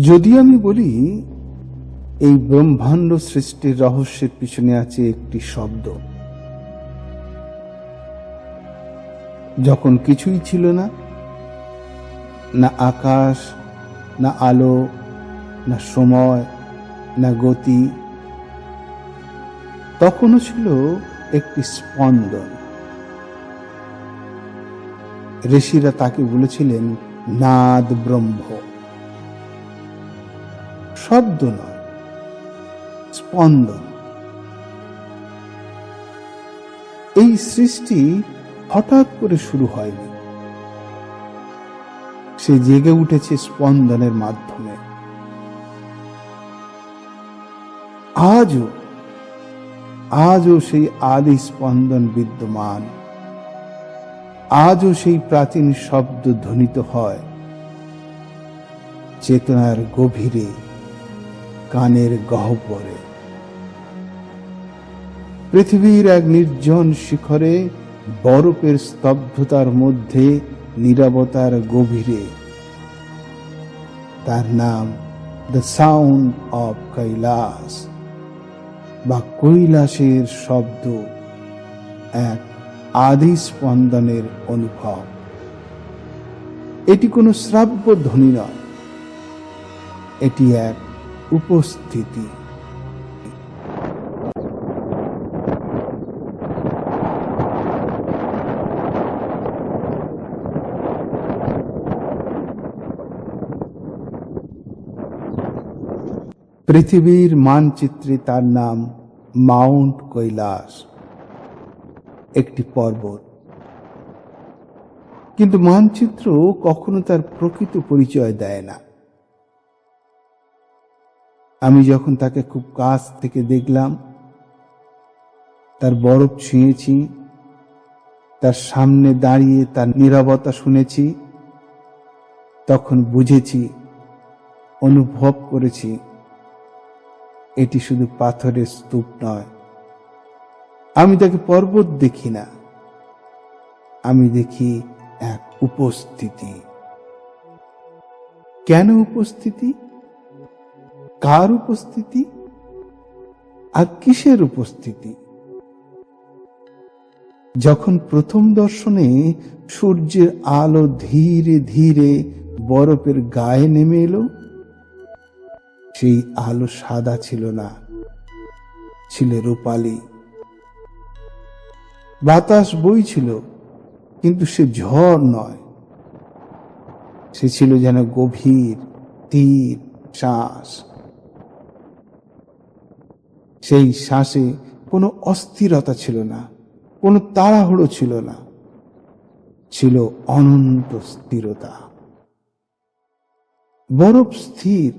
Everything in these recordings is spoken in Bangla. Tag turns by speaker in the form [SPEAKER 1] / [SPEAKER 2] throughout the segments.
[SPEAKER 1] যদি আমি বলি এই ব্রহ্মাণ্ড সৃষ্টির রহস্যের পিছনে আছে একটি শব্দ, যখন কিছুই ছিল না, না আকাশ, না আলো, না সময়, না গতি, তখনও ছিল একটি স্পন্দন। ঋষিরা তাকে বলেছিলেন নাদ ব্রহ্ম। শব্দ নয়, স্পন্দন। এই সৃষ্টি হঠাৎ করে শুরু হয়নি, সে জেগে উঠেছে স্পন্দনের মাধ্যমে। আজও সেই আদি স্পন্দন বিদ্যমান। আজও সেই প্রাচীন শব্দ ধ্বনিত হয় চেতনার গভীরে, কানের গহ্বরে। পৃথিবীর এক নির্জন শিখরে, বরফের স্তব্ধতার মধ্যে, নীরবতার গভীরে, তার নাম দ্য সাউন্ড অফ কৈলাস বা কৈলাসের শব্দ, এক আদি স্পন্দনের অনুভব। এটি কোনো শ্রাব্য ধ্বনি নয়, এটি এক উপস্থিতি। পৃথিবীর মানচিত্রে তার নাম মাউন্ট কৈলাস, একটি পর্বত। কিন্তু মানচিত্র কখনো তার প্রকৃত পরিচয় দেয় না। আমি যখন তাকে খুব কাছ থেকে দেখলাম, তার বরফ ছুঁয়েছি, তার সামনে দাঁড়িয়ে তার নীরবতা শুনেছি, তখন বুঝেছি, অনুভব করেছি, এটি শুধু পাথরের স্তূপ নয়। আমি তাকে পর্বত দেখি না, আমি দেখি এক উপস্থিতি। কেন উপস্থিতি? কার উপস্থিতি? আর কিসের উপস্থিতি? যখন প্রথম দর্শনে সূর্যের আলো ধীরে ধীরে বরফের গায়ে নেমে এলো, সেই আলো সাদা ছিল না, ছিল রূপালী। বাতাস বইছিল, কিন্তু সে ঝড় নয়, সে ছিল যেন গভীর তীর শ্বাস। সেই শ্বাসে কোনো অস্থিরতা ছিল না, কোনো তাড়াহুড়ো ছিল না, ছিল অনন্ত স্থিরতা। বরফ স্থির,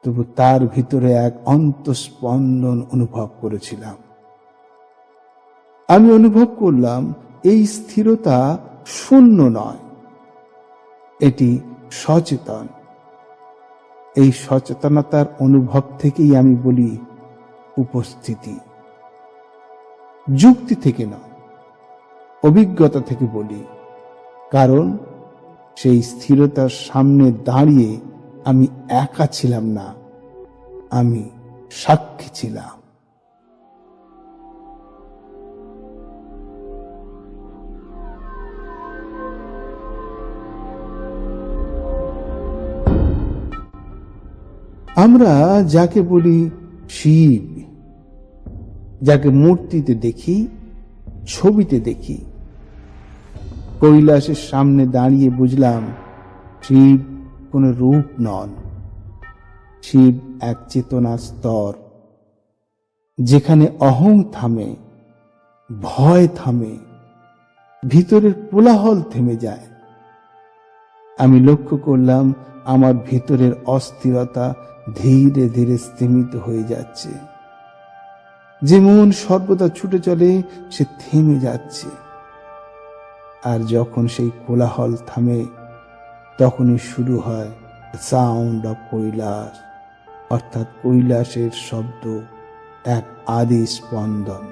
[SPEAKER 1] তবু তার ভিতরে এক অন্তঃস্পন্দন অনুভব করেছিলাম। আমি অনুভব করলাম এই স্থিরতা শূন্য নয়, এটি সচেতন। এই সচেতনতার অনুভব থেকেই আমি বলি উপস্থিতি। যুক্তি থেকে নয়, অভিজ্ঞতা থেকে বলি। কারণ সেই স্থিরতার সামনে দাঁড়িয়ে আমি একা ছিলাম না, আমি সাক্ষী ছিলাম। আমরা যাকে বলি শিব, যাকে মূর্তিতে দেখি, ছবিতে দেখি, কৈলাসের সামনে দাঁড়িয়ে বুঝলাম শিব কোন রূপ নন। শিব এক চেতনার স্তর, যেখানে অহং থামে, ভয় থামে, ভিতরের কোলাহল থেমে যায়। আমি লক্ষ্য করলাম আমার ভিতরের অস্থিরতা ধীরে ধীরে স্তিমিত হয়ে যাচ্ছে। যে মন সর্বদা ছুটে চলে, সে থেমে যাচ্ছে। আর যখন সেই কোলাহল থামে, তখনই শুরু হয় সাউন্ড অফ কৈলাস, অর্থাৎ কৈলাসের শব্দ, এক আদি স্পন্দন।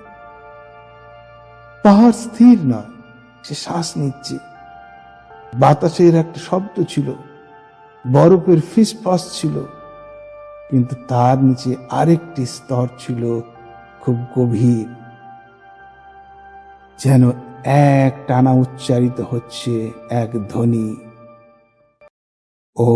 [SPEAKER 1] পাহাড় স্থির নয়, সে শ্বাস নিচ্ছে। বাতাসের একটা শব্দ ছিল, বরফের ফিসফাস ছিল, কিন্তু তার নিচে আরেকটি স্তর ছিল খুব গভীর, যেন এক টানা উচ্চারিত হচ্ছে এক ধ্বনি, ও।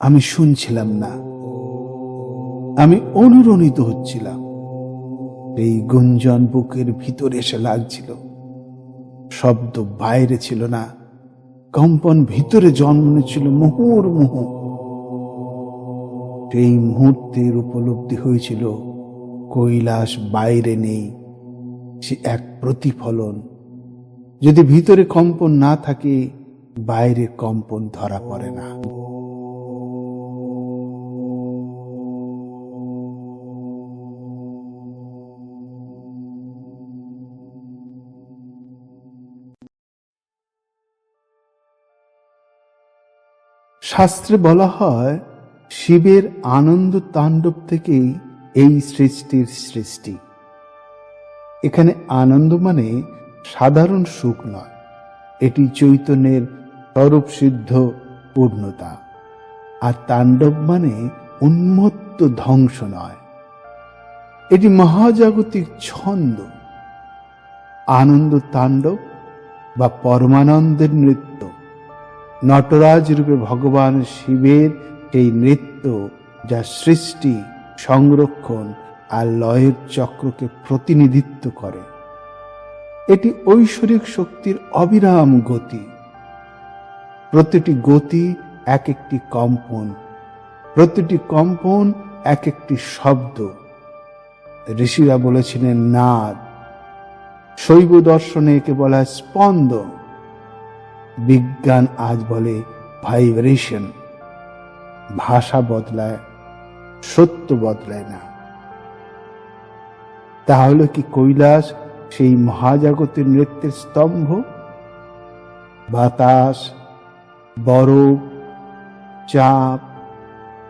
[SPEAKER 1] আমি শুনছিলাম না, আমি অনুরণিত হচ্ছিলাম। এই গুঞ্জন বুকের ভিতরে এসে লাগছিল। শব্দ বাইরে ছিল না, কম্পন ভিতরে জন্ম নিয়েছিল মুহুর্মুহ। সেই মুহূর্তের উপলব্ধি হয়েছিল কৈলাস বাইরে নেই, সে এক প্রতিফলন। যদি ভিতরে কম্পন না থাকে, বাইরে কম্পন ধরা পড়ে না। শাস্ত্রে বলা হয়, শিবের আনন্দ তাণ্ডব থেকেই এই সৃষ্টির সৃষ্টি। এখানে আনন্দ মানে সাধারণ সুখ নয়, এটি চৈতন্যের স্বরূপসিদ্ধ পূর্ণতা। আর তাণ্ডব মানে উন্মত্ত ধ্বংস নয়, এটি মহাজাগতিক ছন্দ। আনন্দ তাণ্ডব বা পরমানন্দের নৃত্য, নটরাজ রূপে ভগবান শিবের এই নৃত্য, যা সৃষ্টি, সংরক্ষণ আর লয়ের চক্রকে প্রতিনিধিত্ব করে। এটি ঐশ্বরিক শক্তির অবিরাম গতি। প্রতিটি গতি এক একটি কম্পন, প্রতিটি কম্পন এক একটি শব্দ। ঋষিরা বলেছিলেন নাদ, শৈব দর্শনে একে বলা হয় স্পন্দন, বিজ্ঞান আজ বলে ভাইব্রেশন। ভাষা বদলায়, সত্য বদলায় না। তাহলে কি কৈলাস সেই মহাজাগতিক নৃত্যের স্তম্ভ? বাতাস, বরফ, চাপ,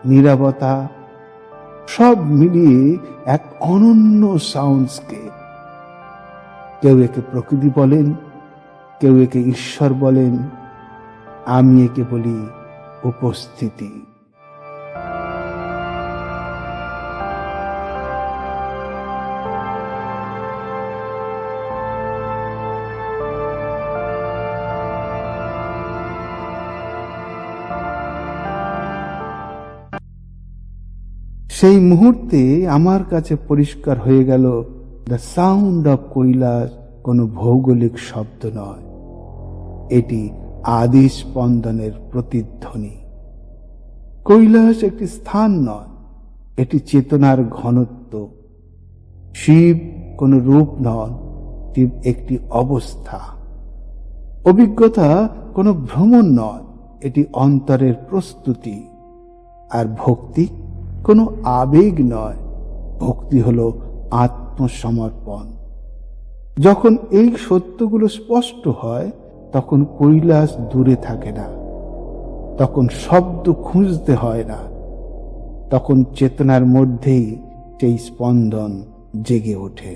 [SPEAKER 1] নীরবতা সব মিলিয়ে এক অনন্য সাউন্ডস্কেপ। কেউ একে প্রকৃতি বলেন, কেউ একে ঈশ্বর বলেন, আমি একে বলি উপস্থিতি। সেই মুহূর্তে আমার কাছে পরিষ্কার হয়ে গেল, দ্য সাউন্ড অফ কৈলাস কোনো ভৌগোলিক শব্দ নয়, এটি আদি স্পন্দনের প্রতিধ্বনি। কৈলাস একটি স্থান নয়, এটি চেতনার ঘনত্ব। শিব কোনো রূপ নন, শিব একটি অবস্থা। অভিজ্ঞতা কোনো ভ্রমণ নয়, এটি অন্তরের প্রস্তুতি। আর ভক্তি কোনো আবেগ নয়, ভক্তি হলো আত্মসমর্পণ। যখন এই সত্যগুলো স্পষ্ট হয়, তখন কৈলাস দূরে থাকে না, তখন শব্দ খুঁজতে হয় না, তখন চেতনার মধ্যেই সেই স্পন্দন জেগে ওঠে।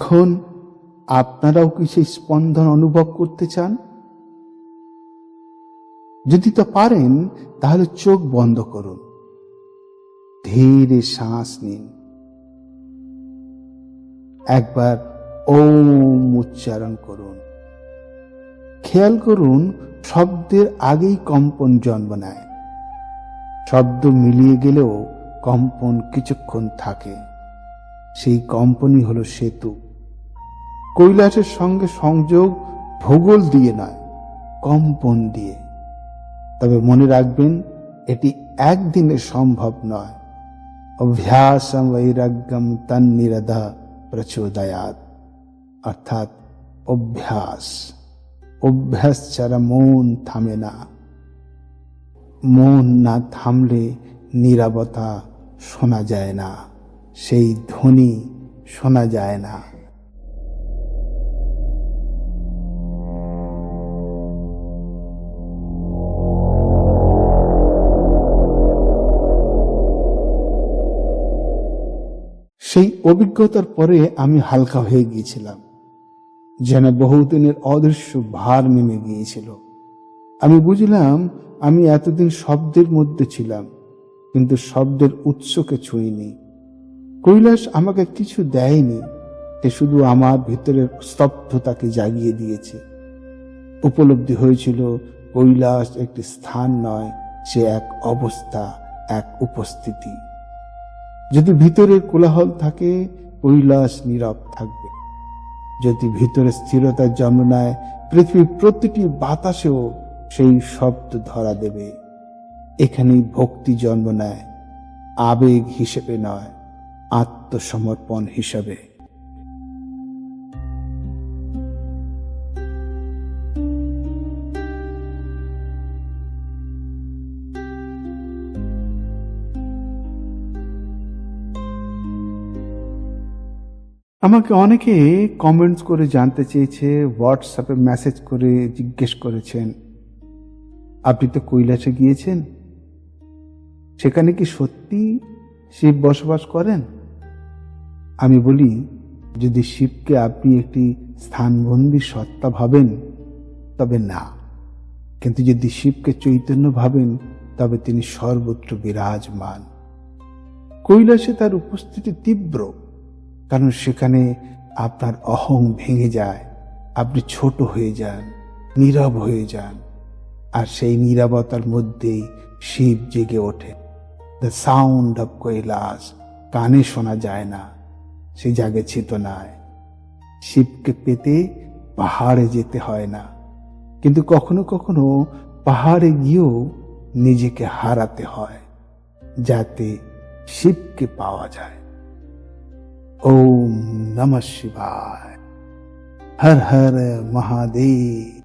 [SPEAKER 1] এখন আপনারাও কি সেই স্পন্দন অনুভব করতে চান? যদি তা পারেন তাহলে চোখ বন্ধ করুন, ধীরে শ্বাস নিন, একবার ওম উচ্চারণ করুন। খেয়াল করুন শব্দের আগেই কম্পন জন্ম নেয়। শব্দ মিলিয়ে গেলেও কম্পন কিছুক্ষণ থাকে। সেই কম্পনই হলো সেতু। কৈলাসের সঙ্গে সংযোগ ভূগোল দিয়ে নয়, কম্পন দিয়ে। তবে মনে রাখবেন, এটি একদিনে সম্ভব নয়। অভ্যাসম বৈরাগ্যম তন্নিরধা প্রচোদয়াৎ, অর্থাৎ অভ্যাস। অভ্যাস ছাড়া মন থামে না। মন না থামলে নীরবতা শোনা যায় না, সেই ধ্বনি শোনা যায় না। সেই অভিজ্ঞতার পরে আমি হালকা হয়ে গিয়েছিলাম, যেন বহুদিনের অদৃশ্য ভার নেমে গিয়েছিল। আমি বুঝলাম আমি এতদিন শব্দের মধ্যে ছিলাম, কিন্তু শব্দের উৎসকে ছুঁইনি। কৈলাস আমাকে কিছু দেয়নি, সে শুধু আমার ভিতরের স্তব্ধতাকে জাগিয়ে দিয়েছে। উপলব্ধি হয়েছিল কৈলাস একটি স্থান নয়, সে এক অবস্থা, এক উপস্থিতি। যদি ভিতরের কোলাহল থাকে, কৈলাস নীরব থাকবে। যদি ভিতরে স্থিরতার জন্ম নেয়, পৃথিবীর প্রতিটি বাতাসেও সেই শব্দ ধরা দেবে। এখানেই ভক্তি জন্ম নেয়, আবেগ হিসেবে নয়, আত্মসমর্পণ হিসেবে। আমাকে অনেকে কমেন্টস করে জানতে চেয়েছে, হোয়াটসঅ্যাপে মেসেজ করে জিজ্ঞেস করেছেন, আপনি তো কৈলাসে গিয়েছেন, সেখানে কি সত্যি শিব বসবাস করেন? আমি বলি, যদি শিবকে আপনি একটি স্থানবন্দী সত্তা ভাবেন তবে না, কিন্তু যদি শিবকে চৈতন্য ভাবেন তবে তিনি সর্বত্র বিরাজমান। কৈলাসে তার উপস্থিতি তীব্র, কারণ সেখানে আপনার অহং ভেঙে যায়, আপনি ছোট হয়ে যান, নীরব হয়ে যান, আর সেই নীরবতার মধ্যেই শিব জেগে ওঠে। দ্য সাউন্ড অফ কৈলাস কানে শোনা যায় না, সে জাগে চেতনায়। শিবকে পেতে পাহাড়ে যেতে হয় না, কিন্তু কখনো কখনো পাহাড়ে গিয়েও নিজেকে হারাতে হয়, যাতে শিবকে পাওয়া যায়। ओम नमः शिवाय। हर हर महादेव।